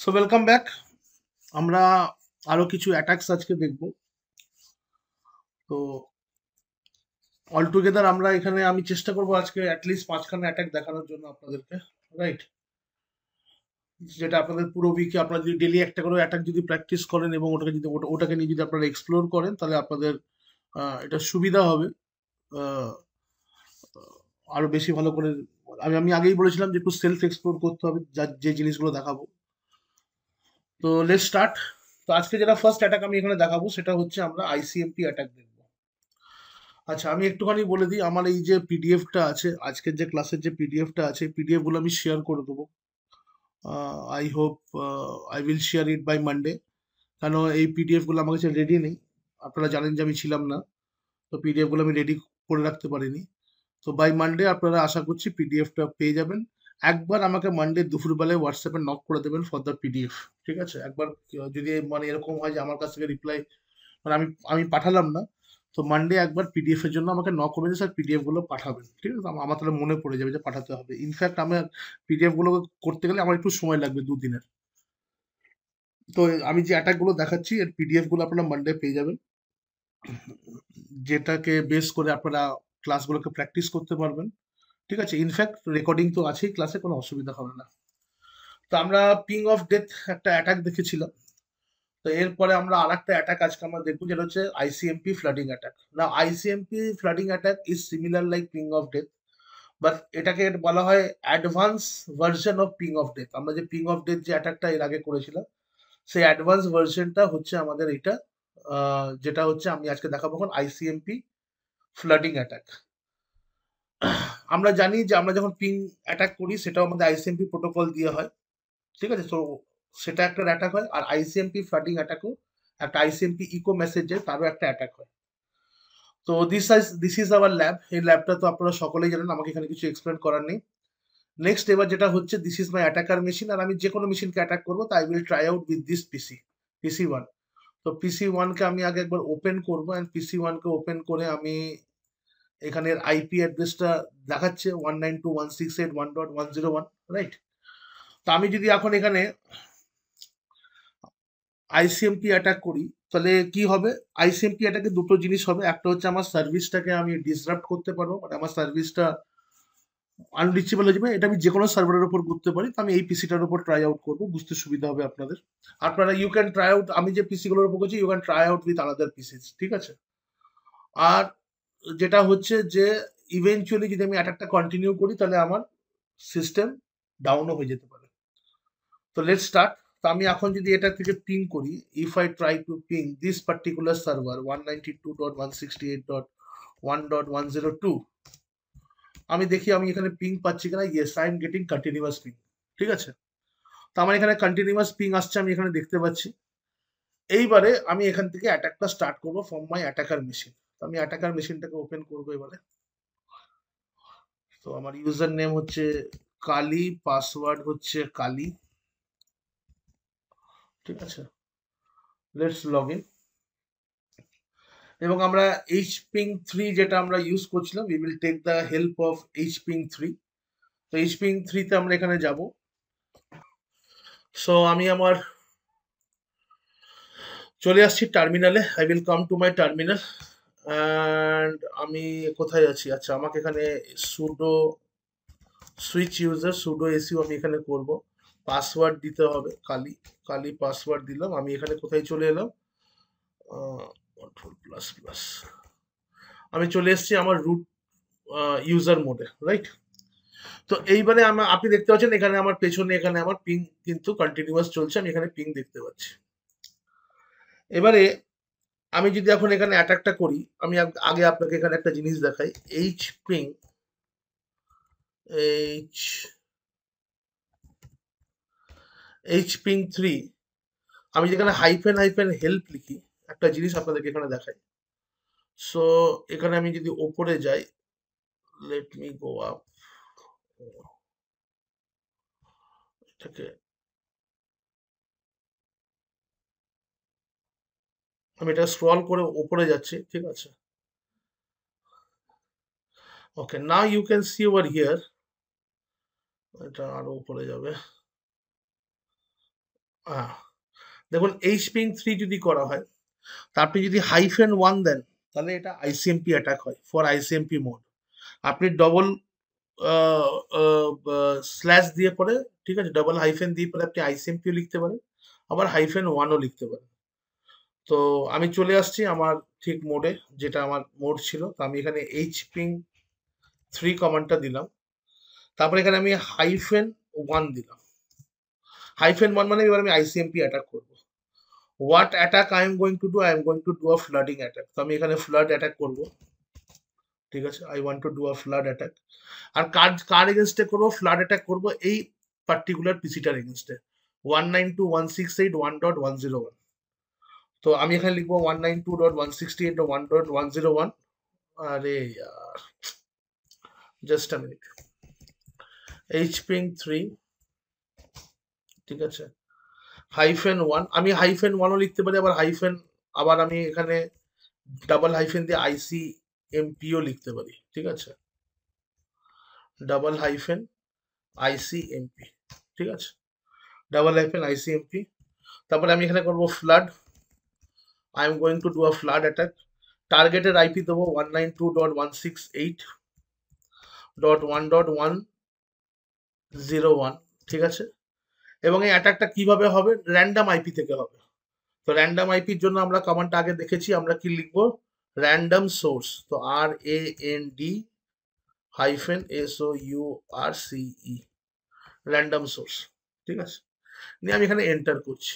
So welcome back. আমরা আরো কিছু অ্যাটাকস আজকে দেখব। তো অল টুগেদার আমরা এখানে আমি চেষ্টা করব আজকে অ্যাটলিস্ট 5খানা অ্যাটাক দেখানোর জন্য আপনাদেরকে, রাইট? যেটা আপনাদের পুরো উইকে আপনারা যদি ডেলি একটা করে অ্যাটাক যদি প্র্যাকটিস করেন এবং ওটাকে নিয়ে যদি আপনারা এক্সপ্লোর করেন, তাহলে আপনাদের এটা সুবিধা হবে। আহ, আরো বেশি ভালো করে আমি আমি আগেই বলেছিলাম যে একটু সেলফ এক্সপ্লোর করতে হবে, যা যে জিনিসগুলো দেখাবো। তো লেটস স্টার্ট। তো আজকে যেটা ফার্স্ট অ্যাটাক আমি এখানে দেখাবো সেটা হচ্ছে আমরা আইসিএমপি অ্যাটাক দেখবো। আচ্ছা, আমি একটুখানি বলে দিই, আমার এই যে পিডিএফটা আছে, আজকের যে ক্লাসের যে পিডিএফটা আছে, পিডিএফ গুলো আমি শেয়ার করে দেবো। I hope I will share it by Monday. কেন এই পিডিএফ গুলো আমার কাছে রেডি নেই। আপনারা জানেন যে আমি ছিলাম না, তো পিডিএফ গুলো আমি রেডি করে রাখতে পারিনি। তো বাই মানডে আপনারা আশা করছি পিডিএফটা পেয়ে যাবেন। একবার আমাকে মানডে দুপুরবেলায় হোয়াটসঅ্যাপে নক করে দেবেন ফর দ্য পিডিএফ। ঠিক আছে? একবার যদি মানে এরকম হয় যে আমার কাছ থেকে রিপ্লাই মানে আমি আমি পাঠালাম না, তো মানডে একবার পিডিএফ এর জন্য আমাকে নক করবেন যে স্যার পিডিএফ গুলো পাঠাবেন। ঠিক আছে? আমার তাহলে মনে পড়ে যাবে যে পাঠাতে হবে। ইনফ্যাক্ট আমার পিডিএফ গুলো করতে গেলে আমার একটু সময় লাগবে 2 দিনের। তো আমি যে অ্যাটাক গুলো দেখাচ্ছি এর পিডিএফ গুলো আপনারা মানডে পেয়ে যাবেন, যেটাকে বেস করে আপনারা ক্লাসগুলোকে প্র্যাকটিস করতে পারবেন। ঠিক আছে? ইনফ্যাক্ট রেকর্ডিং তো আছেই, ক্লাসে কোনো অসুবিধা হবে না। তো আমরা পিং অফ ডেথ একটা অ্যাটাক দেখেছিলাম। তো এরপরে আমরা আরেকটা অ্যাটাক আজকে আমরা দেখবো, যেটা হচ্ছে আইসিএমপি ফ্লাডিং অ্যাটাক। না, ICMP flooding attack is similar like ping of death, but এটাকে বলা হয় advance version of ping of death. আমরা যে পিং অফ ডেথ যে অ্যাটাকটা এর আগে করেছিলাম, সেই অ্যাডভান্স ভার্সনটা হচ্ছে আমাদের এটা, যেটা হচ্ছে আমি আজকে দেখাবো এখন আইসিএমপি ফ্লাডিং অ্যাটাক। আমরা জানি যে আমরা যখন পিং অ্যাটাক করি সেটাও আমাদের আইসিএমপি প্রোটোকল দিয়ে হয়। ঠিক আছে? তো সেটা একটা অ্যাটাক হয়, আর আইসিএমপি ফ্লাডিং অ্যাটাকও একটা আইসিএমপি ইকো মেসেজের তারও একটা অ্যাটাক হয়। তো দিস ইজ আওয়ার ল্যাব। এই ল্যাবটা তো আপনারা সকলেই জানেন, আমাকে এখানে কিছু এক্সপ্লেন করার নেই। নেক্সট এবার যেটা হচ্ছে, this is my attacker machine, আর আমি যে কোনো মেশিনকে অ্যাটাক করবো তাই will try out with this PC 1। তো পিসি 1কে আমি আগে একবার ওপেন করবো, অ্যান্ড পিসি 1কে ওপেন করে আমি এখানের আইপি অ্যাড্রেসটা দেখাচ্ছে 192.168.1.101, রাইট? তো আমি যদি এখন এখানে আইসিএমপি অ্যাটাক করি, তাহলে কি হবে? আইসিএমপি অ্যাটাকে দুটো জিনিস হবে। একটা হচ্ছে আমার সার্ভিসটাকে আমি ডিসরাপ্ট করতে পারবো, মানে আমার সার্ভিসটা আনরিচেবল হয়ে যাবে। এটা আমি যে কোনো সার্ভারের উপর করতে পারি। তো আমি এই পিসিটার উপর ট্রাই আউট করবো, বুঝতে সুবিধা হবে আপনাদের। আপনারা ইউ ক্যান ট্রাই আউট, আমি যে পিসি গুলোর উপর করছি, you can try out with another PCs. ঠিক আছে? আর যেটা হচ্ছে যে ইভেনচুয়ালি যদি আমি অ্যাটাকটা কন্টিনিউ করি, তাহলে আমার সিস্টেম ডাউনও হয়ে যেতে পারে। তো লেটস স্টার্ট। তো আমি এখন যদি এটা থেকে পিং করি, if I try to ping this particular server 192.168.1.102, আমি দেখি আমি এখানে পিং পাচ্ছি কিনা। Yes, I am getting continuous ping. ঠিক আছে? তো আমার এখানে কন্টিনিউয়াস পিং আসছে, আমি এখানে দেখতে পাচ্ছি। এইবারে আমি এখান থেকে অ্যাটাকটা স্টার্ট করবো ফ্রম মাই অ্যাটাকার মেশিন। তো আমি অ্যাটাকার মেশিনটাকে ওপেন করবো এবারে। তো আমার ইউজার নেম হচ্ছে কালি, পাসওয়ার্ড হচ্ছে কালি। ঠিক আছে? Let's log in. এবং আমরা HPing 3 যেটা আমরা ইউজ করছিলাম, we will take the help of HPing 3। তো HPing 3 তে আমরা এখানে যাব। সো আমি আমার চলে আসছি টার্মিনালে। I will come to my terminal. And আমি কোথায় আছি? আচ্ছা, আমাকে এখানে সুডো সুইচ ইউজার সুডো এসিও আমি এখানে করব। পাসওয়ার্ড দিতে হবে কালি। কালি পাসওয়ার্ড দিলাম। আমি এখানে কোথায় চলে এলাম? Control plus plus. আমি চলে এসেছি আমার রুট ইউজার মোডে, রাইট? তো এইবারে আপনি দেখতে পাচ্ছেন এখানে আমার পেছনে, এখানে আমার পিং কিন্তু কন্টিনিউয়াস চলছে। আমি এখানে পিং দেখতে পাচ্ছি। এবারে আমি যদি এখন এখানে অ্যাটাকটা করি, আমি আগে আপনাকে এখানে একটা জিনিস দেখাই। এইচ পিং এইচ HPing 3, আমি যেখানে হাইফেন হাইফেন হেল্প লিখি, একটা জিনিস আপনাদেরকে এখানে দেখাই। সো এখানে আমি যদি ওপরে যাই, লেট মি গো আপ, এটাকে আমি এটা স্ক্রল করে ওপরে যাচ্ছি। ঠিক আছে? Okay, now you can see over here. এটা আরো উপরে যাবে। হ্যাঁ, দেখুন HPing 3 যদি করা হয়, তা আপনি যদি -1 দেন, তাহলে এটা ICMP অ্যাটাক হয় ফর ICMP মোড। আপনি ডবল স্ল্যাশ দিয়ে পরে, ঠিক আছে, ডাবল হাইফেন দিয়ে পরে আপনি ICMPও লিখতে পারেন, আবার -1ও লিখতে পারেন। তো আমি চলে আসছি আমার ঠিক মোডে, যেটা আমার মোড ছিল। তো আমি এখানে HPing 3 কমান্ডটা দিলাম, তারপরে এখানে আমি -1 দিলাম। -1 মানে এবার আমি ICMP অ্যাটাক করবো। What attack I am going to do, I am going to do a flooding attack. তো আমি এখানে ফ্লাড অ্যাটাক করবো, ঠিক আছে, I want to do a flood attack. আর কার কার এগেনস্টে করবো ফ্লাড অ্যাটাক করবো? এই পার্টিকুলার পিসিটার এগেনস্টে 192.168.1.101। তো আমি এখানে লিখবো 192.168.1.101। আরে ইয়ার, জাস্ট আ মিনিট। HPing 3, ঠিক আছে, -1, আমি -1ও লিখতে পারি, আবার আবার আমি এখানে ডাবল হাইফেন দিয়ে ICMPও লিখতে পারি, ঠিক আছে, ডাবল হাইফেন ICMP, ঠিক আছে, ডাবল হাইফেন ICMP। তারপরে আমি এখানে করবো flood, I am going to do a flood attack. টার্গেটের IP দেবো 192.168.1.101, ঠিক আছে। এবং এই অ্যাটাকটা কিভাবে হবে? র্যান্ডম IP থেকে হবে। তো র্যান্ডম আইপির জন্য আমরা কমান্ডটা আগে দেখেছি, আমরা কি লিখবো? Random source. তো RAND-SOURCE, র্যান্ডম সোর্স, ঠিক আছে। নিয়ে আমি এখানে এন্টার করছি।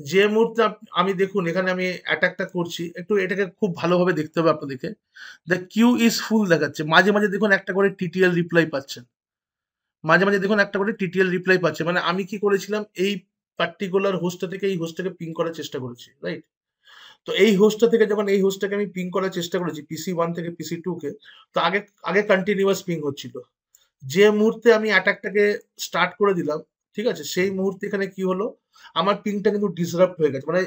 যে মুহূর্তে আমি দেখুন এখানে আমি অ্যাটাকটা করছি, একটু এটাকে খুব ভালোভাবে দেখতে হবে আপনাদেরকে। দ্য কিউ ইজ ফুল দেখাচ্ছে, মাঝে মাঝে দেখুন একটা করে TTL রিপ্লাই পাচ্ছেন, মাঝে মাঝে দেখুন একটা করে TTL রিপ্লাই পাচ্ছে। মানে আমি কি করেছিলাম, এই পার্টিকুলার হোস্টটা থেকে এই হোস্টটাকে পিং করার চেষ্টা করেছি, রাইট? তো এই হোস্টটা থেকে যখন এই হোস্টটাকে আমি পিং করার চেষ্টা করেছি PC1 থেকে PC2 কে, তো আগে আগে কন্টিনিউয়াস পিং হচ্ছিল। যে মুহূর্তে আমি অ্যাটাকটাকে স্টার্ট করে দিলাম, ঠিক আছে, সেই মুহূর্তে এখানে কি হলো, আমার পিংটা কিন্তু ডিসরাপ্ট হয়ে গেছে। মানে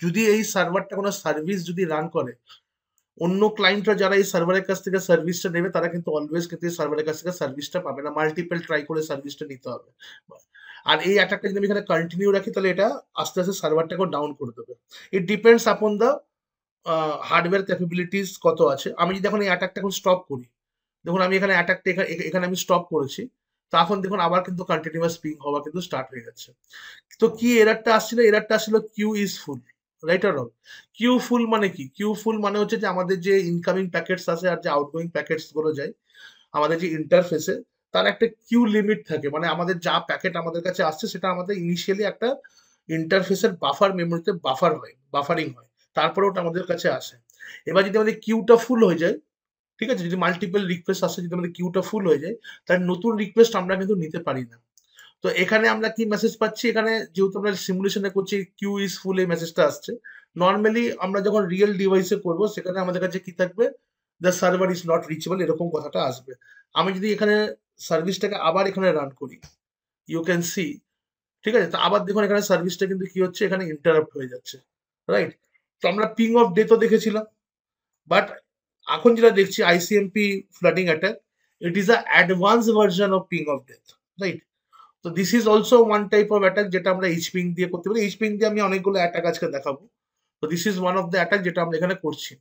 যদি এই সার্ভারটা কোনো সার্ভিস যদি রান করে, অন্য ক্লায়েন্টরা যারা এই সার্ভারের কাছ থেকে সার্ভিসটা নেবে, তারা কিন্তু অলওয়েজ কিন্তু এই সার্ভারের কাছ থেকে সার্ভিসটা পাবে না, মাল্টিপল ট্রাই করে সার্ভিসটা নিতে হবে। আর এই অ্যাটাকটা যদি আমি এখানে কন্টিনিউ রাখি, তাহলে এটা আস্তে আস্তে সার্ভারটাকে ডাউন করে দেবে। It depends upon the hardware capabilities কত আছে। আমি যদি এখন এই অ্যাটাকটা এখন স্টপ করি, দেখুন আমি এখানে অ্যাটাকটা এখানে আমি স্টপ করেছি, তখন দেখুন আবার কিন্তু কন্টিনিউয়াস পিং হওয়া কিন্তু স্টার্ট হয়ে যাচ্ছে। তো কি এরারটা আসছিল? এরারটা আসছিল queue is full, right or wrong? Queue full মানে কি? কিউ ফুল মানে হচ্ছে যে আমাদের যে ইনকামিং প্যাকেটস আছে আর যে আউটগোয়িং প্যাকেটস গুলো যায় আমাদের যে ইন্টারফেসে, তার একটা কিউ লিমিট থাকে। মানে আমাদের যা প্যাকেট আমাদের কাছে আসছে সেটা আমাদের ইনিশিয়ালি একটা ইন্টারফেসের বাফার মেমোরিতে বাফারিং হয়, তারপরে ওটা আমাদের কাছে আসে। এবার যদি আমাদের কিউটা ফুল হয়ে যায়, ঠিক আছে, যদি মাল্টিপল রিকোয়েস্ট আসে, যদি আমাদের কিউটা ফুল হয়ে যায়, তার নতুন রিকোয়েস্ট আমরা কিন্তু নিতে পারি না। তো এখানে আমরা কি মেসেজ পাচ্ছি? এখানে যেহেতু আমরা সিমুলেশনে করছি, কিউ ইজ ফুল, এই মেসেজটা আসছে। নর্মালি আমরা যখন রিয়েল ডিভাইসে করব, সেখানে আমাদের কাছে কি থাকবে? The server is not reachable, এরকম কথাটা আসবে। আমি যদি এখানে সার্ভিসটাকে আবার এখানে রান করি, ইউ ক্যান সি, ঠিক আছে, তো আবার দেখুন এখানে সার্ভিসটা কিন্তু কি হচ্ছে, এখানে ইন্টারাপ্ট হয়ে যাচ্ছে, রাইট? তো আমরা পিং অফ ডে তো দেখেছিলাম, বাট এখন যেটা দেখছি ICMP flooding attack, it is a advance version of ping of death, right? তো this is also one type of attack, যেটা আমরা HPing দিয়ে করতে পারি। HPing দিয়ে আমি অনেকগুলো অ্যাটাক আজকে দেখাবো। তো this is one of the attack যেটা আমরা এখানে করছি।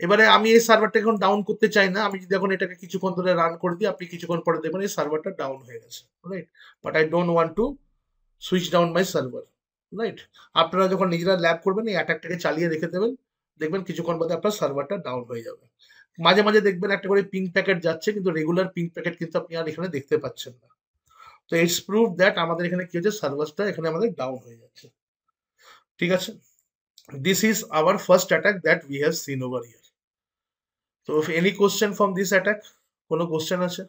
এবারে আমি এই সার্ভারটা এখন ডাউন করতে চাই না, আমি যদি এখন এটাকে কিছুক্ষণ ধরে রান করে দিই, আপনি কিছুক্ষণ পরে দেখবেন এই সার্ভারটা ডাউন হয়ে গেছে, right? But I don't want to switch down my server, right? আপনারা যখন নিজেরা ল্যাব করবেন, এই অ্যাটাকটাকে চালিয়ে রেখে দেবেন, দেখবেন কিছুক্ষণ বাদে আপনার সার্ভারটা ডাউন হয়ে যাবে। মাঝে মাঝে দেখবেন একটা করে পিং প্যাকেট যাচ্ছে, কিন্তু রেগুলার পিং প্যাকেট কিন্তু আপনি আর এখানে দেখতে পাচ্ছেন না। তো ইটস প্রুভ দ্যাট আমাদের এখানে কি হচ্ছে, সার্ভারটা এখানে আমাদের ডাউন হয়ে যাচ্ছে, ঠিক আছে। This is our first attack that we have seen over here. তো any question from this attack? কোনো কোশ্চেন আছে?